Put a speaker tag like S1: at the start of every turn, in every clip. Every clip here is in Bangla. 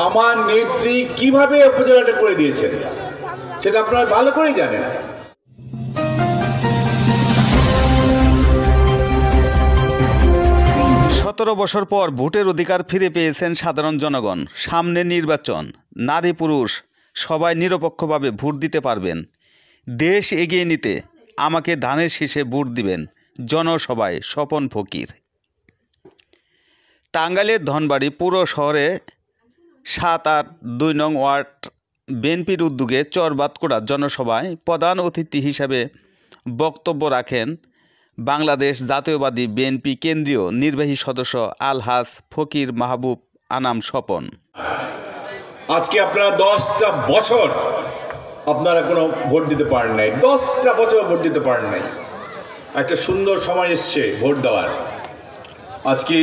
S1: আমার নেত্রী কিভাবে উপজেলাটা করে দিয়েছেন সেটা আপনারা ভালো করেই জানেন।
S2: 17 বছর পর ভোটের অধিকার ফিরে পেয়েছেন সাধারণ জনগণ। সামনে নির্বাচন, নারী পুরুষ সবাই নিরপেক্ষভাবে ভোট দিতে পারবেন। দেশ এগিয়ে নিতে আমাকে ধানের শীষে ভোট দিবেন। জনসভায় স্বপন ফকির। টাঙ্গাইলের ধনবাড়ী পুর শহরে 7-8-2 নং ওয়ার্ড বিএনপির উদ্যোগে চরবাতকুড়া জনসভায় প্রধান অতিথি হিসেবে বক্তব্য রাখেন বাংলাদেশ জাতীয়বাদী বিএনপি কেন্দ্রীয় নির্বাহী সদস্য আলহাজ ফকির মাহবুব আনাম স্বপন।
S1: আজকে আপনারা 10টা বছর আপনারা কোনো ভোট দিতে পারেন নাই, 10টা বছর ভোট দিতে পারেন নাই। একটা সুন্দর সময় এসছে ভোট দেওয়ার। আজকে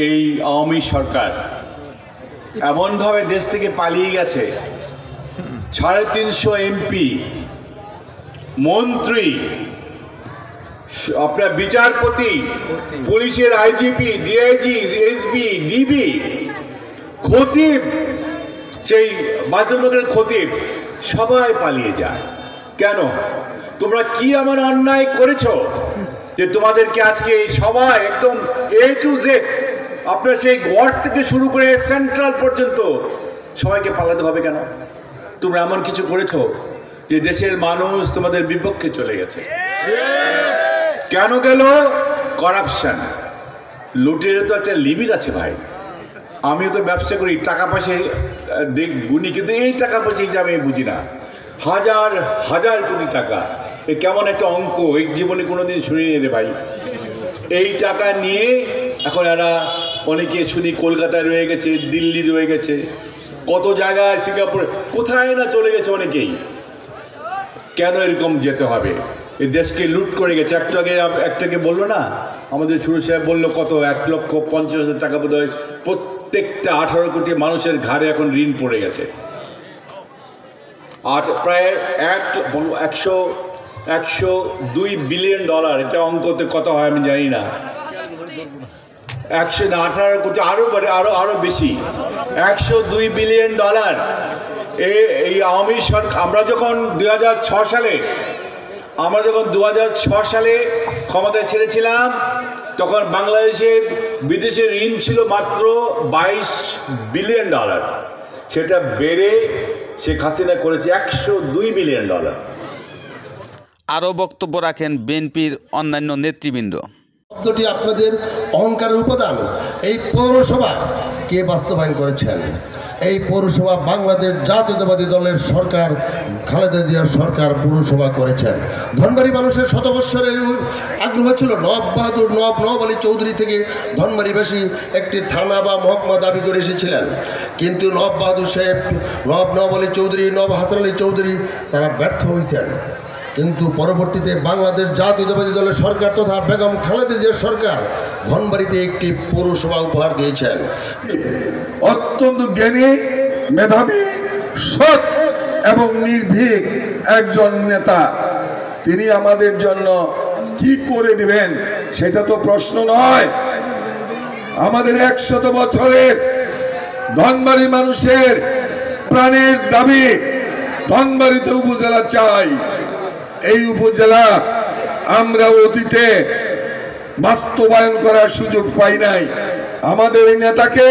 S1: এই আওয়ামী সরকার এমনভাবে দেশ থেকে পালিয়ে গেছে, 350 এমপি, মন্ত্রী, আপনার বিচারপতি, পুলিশের আইজিপি, ডিআইজি, এসপি, ডিবি, খতিব, সেই বাধ্যলোকের খতিব সবাই পালিয়ে যায়। কেন? তোমরা কি এমন অন্যায় করেছো যে তোমাদেরকে আজকে সবাই একদম A to Z, আপনার সেই ওয়ার্ড থেকে শুরু করে সেন্ট্রাল পর্যন্ত সবাইকে পালাতে হবে কেন? তোমরা এমন কিছু করেছো যে দেশের মানুষ তোমাদের বিপক্ষে চলে গেছে। কেন গেল? করাপশন, লুটের তো একটা লিমিট আছে ভাই। আমিও তো ব্যবসা করি, টাকা পয়সা গুনি, কিন্তু এই টাকা পয়সা আমি বুঝি না। হাজার হাজার কোটি টাকা, এ কেমন একটা অঙ্ক, এই জীবনে কোনোদিন শুনিনি রে ভাই। এই টাকা নিয়ে এখন এরা অনেকে শুনি কলকাতায় রয়ে গেছে, দিল্লি রয়ে গেছে, কত জায়গায়, সিঙ্গাপুর, কোথায় না চলে গেছে অনেকেই। কেন এরকম যেতে হবে? এই দেশকে লুট করে গেছে। একটাকে বললো না, আমাদের শুরু সাহেব বললো কত 1,50,000 টাকা বোধ হয় প্রত্যেকটা 18 কোটি মানুষের ঘাড়ে এখন ঋণ পড়ে গেছে। আর প্রায় 102 বিলিয়ন ডলার, এটা অঙ্কতে কত হয় আমি জানি না, 118 কোটি, আরো বেশি, 102 বিলিয়ন ডলার। এই আওয়ামী সরকার, আমরা যখন 2006 সালে ক্ষমতায় ছেড়েছিলাম, তখন বাংলাদেশের বিদেশের ঋণ ছিল মাত্র 22 বিলিয়ন ডলার। সেটা বেড়ে শেখ হাসিনা করেছে 102 বিলিয়ন ডলার।
S2: আরও বক্তব্য রাখেন বিএনপির অন্যান্য নেতৃবৃন্দ।
S3: শব্দটি আপনাদের অহংকারের উপাদান। এই পৌরসভা কে বাস্তবায়ন করেছেন? এই পৌরসভা বাংলাদেশ জাতীয়তাবাদী দলের সরকার, খালেদা জিয়ার সরকার পৌরসভা করেছেন। ধনবাড়ী মানুষের শত বৎসরের আগ্রহ ছিল নওয়াব আলী চৌধুরী থেকে ধনবাড়ীবাসী একটি থানা বা মহকুমা দাবি করে এসেছিলেন, কিন্তু নওয়াব আলী চৌধুরী, নওয়াব হাসান আলী চৌধুরী তারা ব্যর্থ হয়েছেন। কিন্তু পরবর্তীতে বাংলাদেশ জাতীয়তাবাদী দলের সরকার তথা বেগম খালেদা জিয়ার সরকার ধনবাড়ীতে একটি পৌরসভা উপহার দিয়েছেন।
S4: অত্যন্ত জ্ঞানী, মেধাবী, সৎ এবং নির্ভীক একজন নেতা। তিনি আমাদের জন্য কি করে দিবেন সেটা তো প্রশ্ন নয়। আমাদের 100 বছরের ধনবাড়ী মানুষের প্রাণের দাবি, ধনবাড়ীতে উপজেলা চাই। এই উপজেলা আমরা অতীতে বাস্তবায়ন করার সুযোগ পাই নাই। আমাদের এই নেতাকে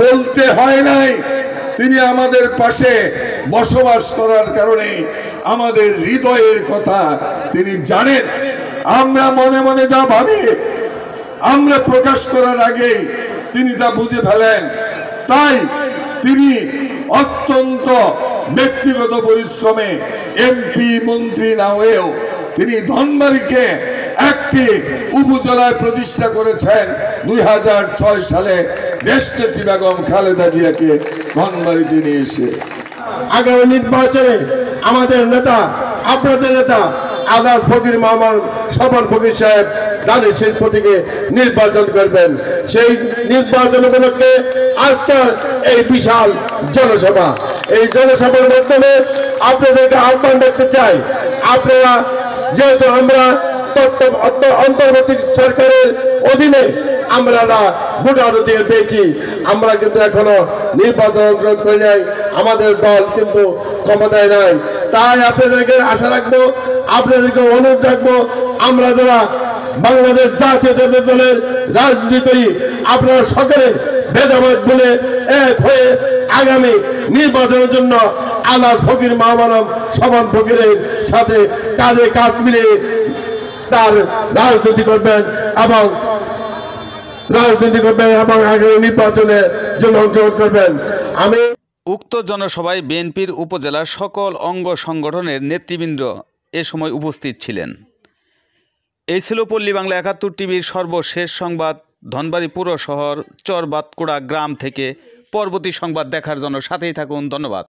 S4: বলতে হয় নাই, তিনি আমাদের পাশে বসবাস করার কারণে আমাদের হৃদয়ের কথা তিনি জানেন। আমরা মনে মনে যা ভাবি, আমরা প্রকাশ করার আগে তিনি তা বুঝে ফেলেন। তাই তিনি অত্যন্ত ব্যক্তিগত পরিশ্রমে এমপি মন্ত্রী না হয়েও তিনি ধনবাড়ীকে একটি উপজেলায় প্রতিষ্ঠা করেছেন। 2006 সালে দেশনেত্রী বেগম খালেদা জিয়াকে ধনবাড়িতে নিয়ে এসে
S5: আগামী নির্বাচনে আমাদের নেতা, আপনাদের নেতা আলহাজ ফকির মোহাম্মদ স্বপন ফকির সাহেব ধানের শীষ প্রতীকে নির্বাচন করবেন। সেই নির্বাচন উপলক্ষে আজকের এই বিশাল জনসভা, এই জনসভার মাধ্যমে আপনাদেরকে আহ্বান করতে চাই, আপনারা যেহেতু আমরা অন্তর্বর্তী সরকারের অধীনে আমরা ভোটার অধিকার পেয়েছি। আমরা কিন্তু এখনো নির্বাচন অংশগ্রহণ করি নাই, আমাদের দল কিন্তু ক্ষমতায় নাই। তাই আপনাদেরকে আশা রাখবো, আপনাদেরকে অনুরোধ রাখবো, আমরা যারা বাংলাদেশ জাতীয়তাবাদী দলের রাজনীতি করি, আপনারা সকলে ভেদাভেদ বলে এক হয়ে আগামী নির্বাচনের জন্য আল্লাহ ফকির মাহমানব সমান ফকিরের সাথে কাঁধে কাঁধ মিলিয়ে তার রাজনীতি করবেন এবং আগামী নির্বাচনের জন্য অংশগ্রহণ করবেন। আমি
S2: উক্ত জনসভায় বিএনপির উপজেলার সকল অঙ্গ সংগঠনের নেতৃবৃন্দ এ সময় উপস্থিত ছিলেন। এই ছিল পল্লী বাংলা ৭১ টিভির সর্বশেষ সংবাদ। ধনবাড়ী পুর শহর চরবাতকুড়া গ্রাম থেকে পরবর্তী সংবাদ দেখার জন্য সাথেই থাকুন। ধন্যবাদ।